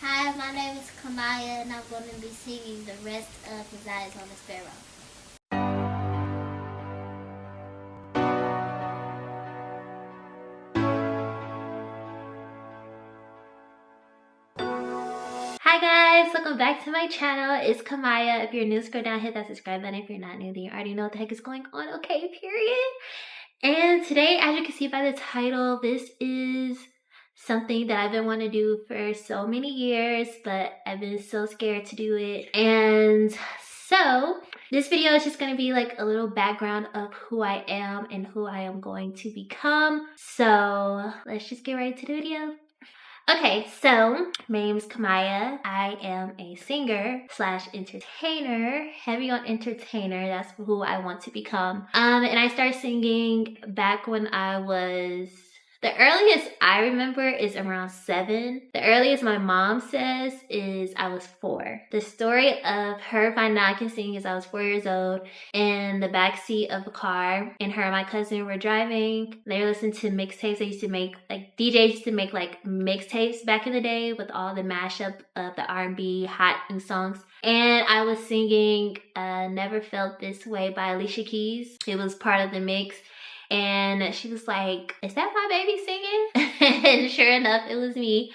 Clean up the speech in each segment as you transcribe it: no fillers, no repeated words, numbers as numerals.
Hi, my name is KHAMYIAH, and I'm going to be singing the rest of His Eyes on a Sparrow. Hi guys, welcome back to my channel. It's KHAMYIAH. If you're new, scroll down, hit that subscribe button. If you're not new, then you already know what the heck is going on. Okay, period. And today, as you can see by the title, this is something that I've been wanting to do for so many years, but I've been so scared to do it. And so this video is just going to be like a little background of who I am and who I am going to become. So let's just get right to the video. Okay, so my name is KHAMYIAH. I am a singer slash entertainer, heavy on entertainer. That's who I want to become. And I started singing back when I was, the earliest I remember is around 7. The earliest my mom says is I was 4. The story of her finding out I can sing is I was 4 years old in the backseat of a car, and her and my cousin were driving. They were listening to mixtapes. They used to make, like, DJs used to make like mixtapes back in the day with all the mashup of the R&B hot new songs. And I was singing Never Felt This Way by Alicia Keys. It was part of the mix. And she was like, "Is that my baby singing?" And sure enough, it was me.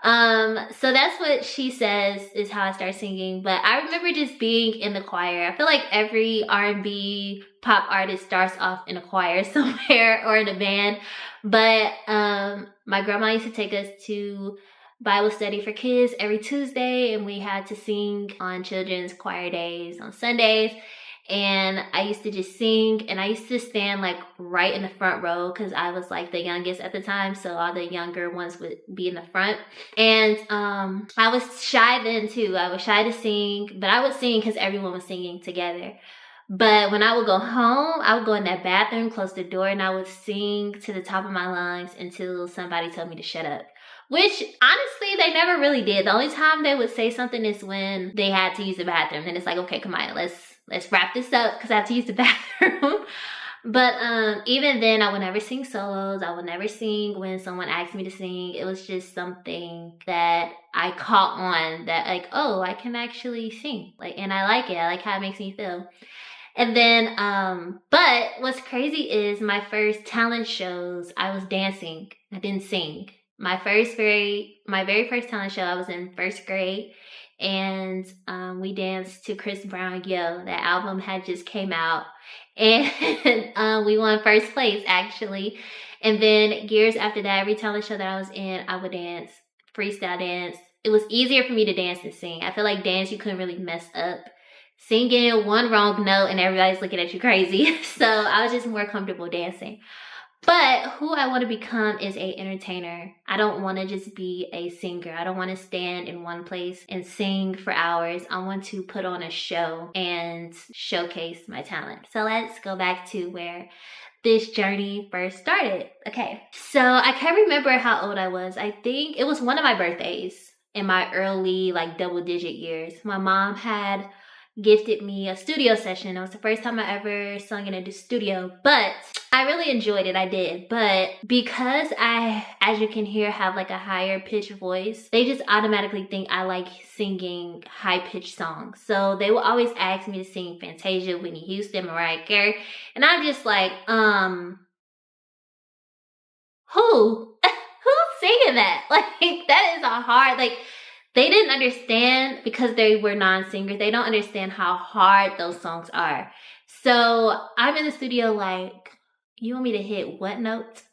So that's what she says is how I started singing. But I remember just being in the choir. I feel like every R&B pop artist starts off in a choir somewhere or in a band. But my grandma used to take us to Bible study for kids every Tuesday, and we had to sing on children's choir days on Sundays. And I used to just sing, and I used to stand like right in the front row because I was like the youngest at the time, so all the younger ones would be in the front. And I was shy then too. I was shy to sing, but I would sing because everyone was singing together. But when I would go home, I would go in that bathroom, close the door, and I would sing to the top of my lungs until somebody told me to shut up. Which, honestly, they never really did. The only time they would say something is when they had to use the bathroom. And it's like, okay, KHAMYIAH, let's wrap this up because I have to use the bathroom. But even then, I would never sing solos. I would never sing when someone asked me to sing. It was just something that I caught on that, like, oh, I can actually sing. Like, and I like it. I like how it makes me feel. And then, but what's crazy is my first talent shows, I was dancing. I didn't sing. My very first talent show, I was in 1st grade, and we danced to Chris Brown Yo. That album had just came out, and we won 1st place actually. And then years after that, every talent show that I was in, I would dance, freestyle dance. It was easier for me to dance than sing. I feel like dance, you couldn't really mess up. Singing one wrong note and everybody's looking at you crazy. So I was just more comfortable dancing. But who I want to become is an entertainer. I don't want to just be a singer. I don't want to stand in one place and sing for hours. I want to put on a show and showcase my talent. So let's go back to where this journey first started. Okay, so I can't remember how old I was. I think it was one of my birthdays in my early, like, double-digit years. My mom had gifted me a studio session. It was the first time I ever sung in a studio, but I really enjoyed it. I did. But because I, as you can hear, have like a higher pitched voice, they just automatically think I like singing high pitched songs. So they will always ask me to sing Fantasia, Whitney Houston, Mariah Carey. And I'm just like, who's singing that? Like, that is a hard, like, they didn't understand because they were non-singers. They don't understand how hard those songs are. So I'm in the studio like, you want me to hit what notes?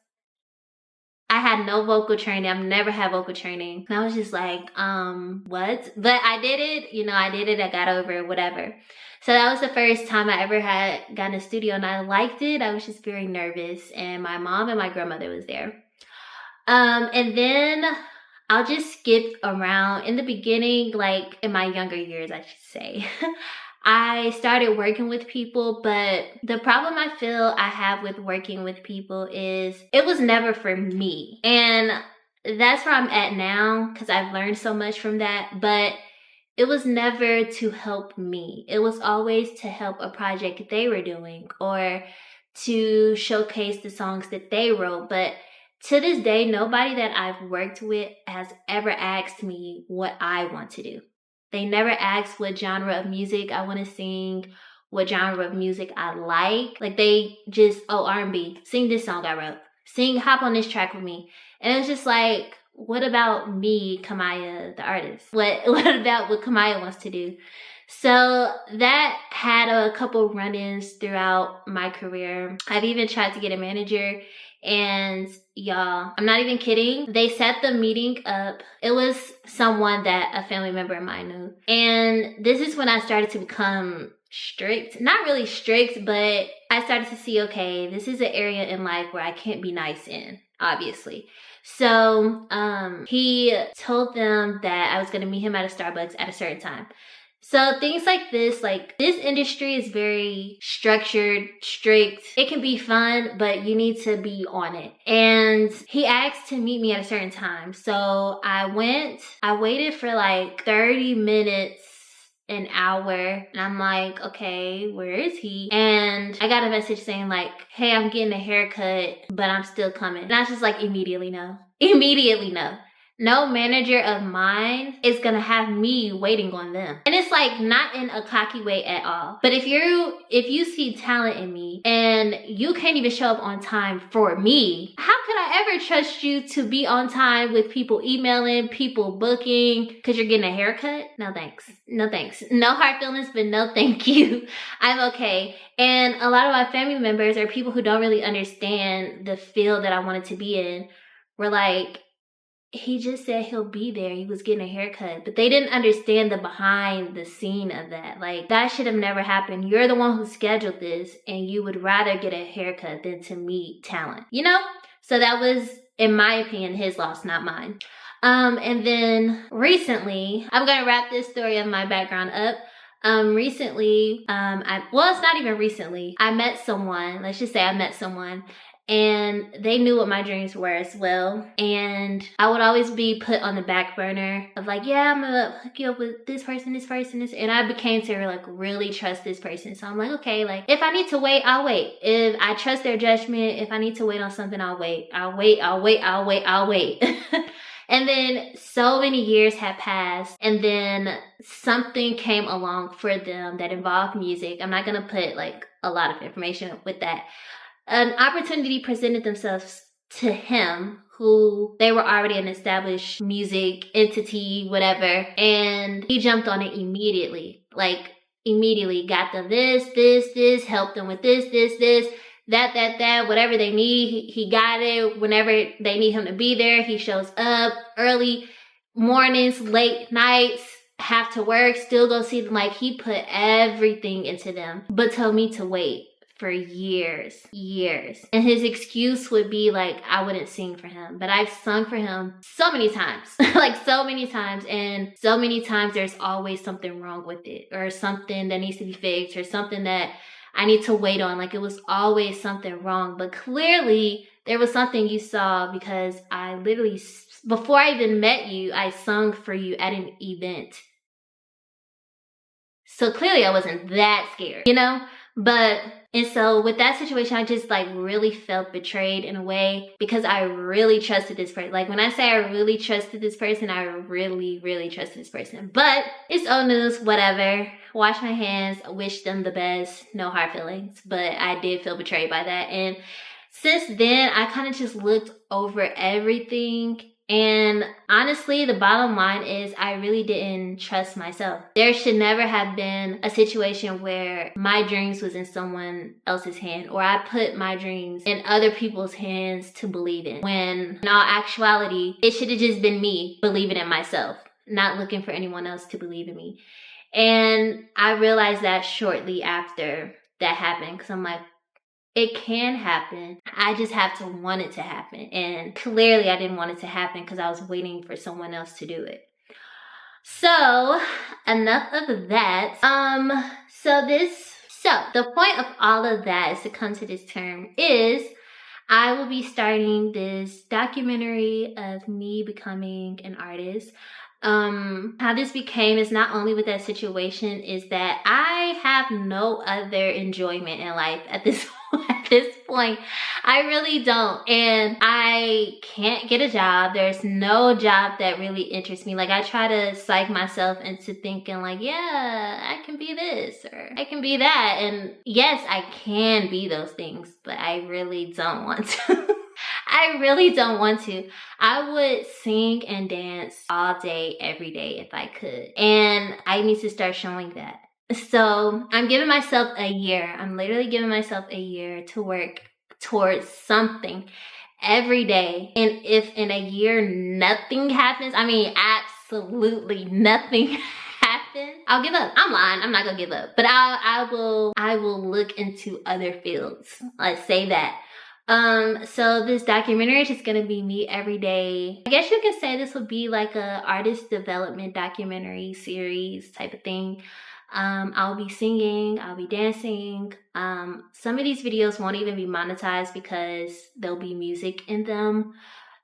I had no vocal training. I've never had vocal training. And I was just like, what? But I did it. You know, I did it. I got over it, whatever. So that was the first time I ever had gotten a studio, and I liked it. I was just very nervous, and my mom and my grandmother was there. And then I'll just skip around. In the beginning, like in my younger years, I should say, I started working with people, but the problem I feel I have with working with people is it was never for me. And that's where I'm at now because I've learned so much from that, but it was never to help me. It was always to help a project they were doing or to showcase the songs that they wrote. But To this day, nobody that I've worked with has ever asked me what I want to do. They never asked what genre of music I want to sing, what genre of music I like. Like they just, oh, R&B, sing this song I wrote. Hop on this track with me. And it's just like, what about me, KHAMYIAH, the artist? What about what KHAMYIAH wants to do? So that had a couple run-ins throughout my career. I've even tried to get a manager, and y'all, I'm not even kidding. They set the meeting up. It was someone that a family member of mine knew. And this is when I started to become strict. Not really strict, but I started to see, okay, this is an area in life where I can't be nice in, obviously. So he told them that I was going to meet him at a Starbucks at a certain time. So things like this industry is very structured, strict. It can be fun, but you need to be on it. And he asked to meet me at a certain time. So I waited for like 30 minutes, an hour, and I'm like, okay, where is he? And I got a message saying like, hey, I'm getting a haircut, but I'm still coming. And I was just like, immediately no. No manager of mine is gonna have me waiting on them. And it's like not in a cocky way at all. But if you see talent in me and you can't even show up on time for me, how could I ever trust you to be on time with people emailing, people booking, because you're getting a haircut? No thanks. No thanks. No hard feelings, but no thank you. I'm okay. And a lot of my family members or people who don't really understand the field that I wanted to be in were like, he just said he'll be there. He was getting a haircut. But they didn't understand the behind the scene of that. Like, that should have never happened. You're the one who scheduled this, and you would rather get a haircut than to meet talent. You know? So that was, in my opinion, his loss, not mine. And then recently, I'm going to wrap this story of my background up. Recently, it's not even recently. I met someone, let's just say I met someone, and they knew what my dreams were as well. And I would always be put on the back burner of like, yeah, I'm gonna hook you up with this person. And I became to like really trust this person. So I'm like, okay, like if I need to wait, I'll wait. If I trust their judgment, if I need to wait on something, I'll wait. And then so many years had passed, and then something came along for them that involved music. I'm not gonna put like a lot of information with that. An opportunity presented themselves to him, who they were already an established music entity, whatever, and he jumped on it immediately. Like immediately got them this, helped them with this, that, whatever they need, he got it. Whenever they need him to be there, he shows up early mornings, late nights, have to work, still go see them. Like he put everything into them, but told me to wait for years. And his excuse would be like, I wouldn't sing for him. But I've sung for him so many times, like so many times. And so many times there's always something wrong with it, or something that needs to be fixed, or something that I need to wait on. Like it was always something wrong. But clearly there was something you saw, because I literally, before I even met you, I sung for you at an event. So clearly I wasn't that scared, you know? And so with that situation, I just like really felt betrayed in a way, because I really trusted this person. Like when I say I really trusted this person, I really, really trusted this person. But it's old news, whatever. Wash my hands, wish them the best, no hard feelings. But I did feel betrayed by that. And since then, I kind of just looked over everything. And honestly, the bottom line is I really didn't trust myself. There should never have been a situation where my dreams was in someone else's hand, or I put my dreams in other people's hands to believe in. When in all actuality, it should have just been me believing in myself, not looking for anyone else to believe in me. And I realized that shortly after that happened, because I'm like, it can happen. I just have to want it to happen. And clearly I didn't want it to happen because I was waiting for someone else to do it. So enough of that. So the point of all of that is to come to this term is I will be starting this documentary of me becoming an artist. How this became is not only with that situation, is that I have no other enjoyment in life at this this point. I really don't. And I can't get a job. There's no job that really interests me. Like, I try to psych myself into thinking like, yeah, I can be this or I can be that. And yes, I can be those things, but I really don't want to. I really don't want to. I would sing and dance all day, every day if I could. And I need to start showing that. So I'm giving myself a year. I'm literally giving myself a year to work towards something every day. And if in a year nothing happens, I mean, absolutely nothing happens, I'll give up. I'm lying. I'm not gonna give up. But I will look into other fields. Let's say that. So this documentary is just gonna be me every day. I guess you could say this would be like a artist development documentary series type of thing. I'll be singing, I'll be dancing. Some of these videos won't even be monetized because there'll be music in them.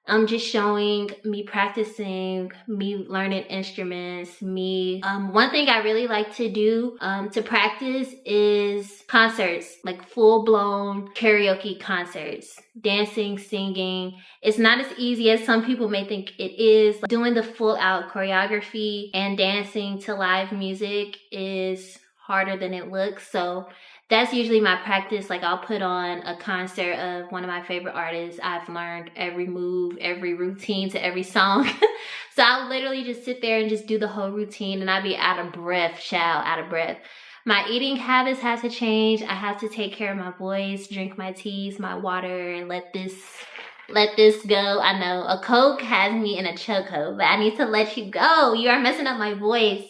I'm just showing me practicing, me learning instruments, me. One thing I really like to do to practice is concerts, like full-blown karaoke concerts, dancing, singing. It's not as easy as some people may think it is. Doing the full-out choreography and dancing to live music is harder than it looks. So that's usually my practice. Like, I'll put on a concert of one of my favorite artists. I've learned every move, every routine to every song. So I'll literally just sit there and just do the whole routine and I'll be out of breath, child, out of breath. My eating habits have to change. I have to take care of my voice, drink my teas, my water, and let this go. I know a Coke has me in a chokehold, but I need to let you go. You are messing up my voice.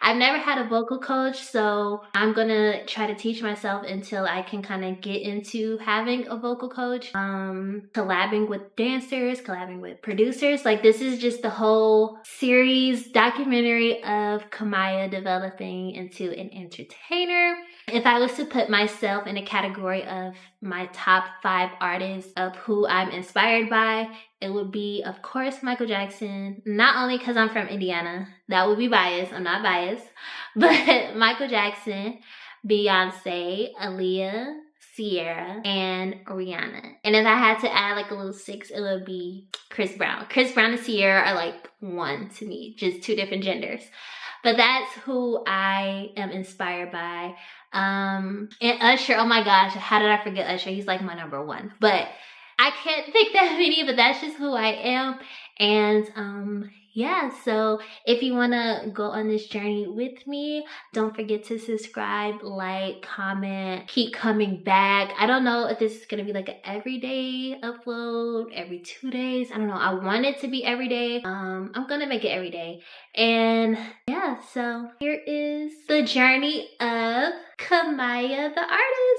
I've never had a vocal coach, so I'm gonna try to teach myself until I can kind of get into having a vocal coach. Collabing with dancers, collabing with producers. Like, this is just the whole series documentary of KHAMYIAH developing into an entertainer. If I was to put myself in a category of my top 5 artists of who I'm inspired by, it would be, of course, Michael Jackson. Not only because I'm from Indiana, that would be biased, I'm not biased, but Michael Jackson, Beyonce, Aaliyah, Sierra, and Rihanna. And if I had to add like a little 6, it would be Chris Brown. Chris Brown and Sierra are like one to me, just 2 different genders. But that's who I am inspired by. And Usher, oh my gosh, how did I forget Usher? He's like my number 1. But I can't think that many, but that's just who I am. And yeah, so if you want to go on this journey with me, don't forget to subscribe, like, comment, keep coming back. I don't know if this is going to be like an everyday upload, every 2 days. I don't know. I want it to be every day. I'm going to make it every day. And yeah, so here is the journey of KHAMYIAH the artist.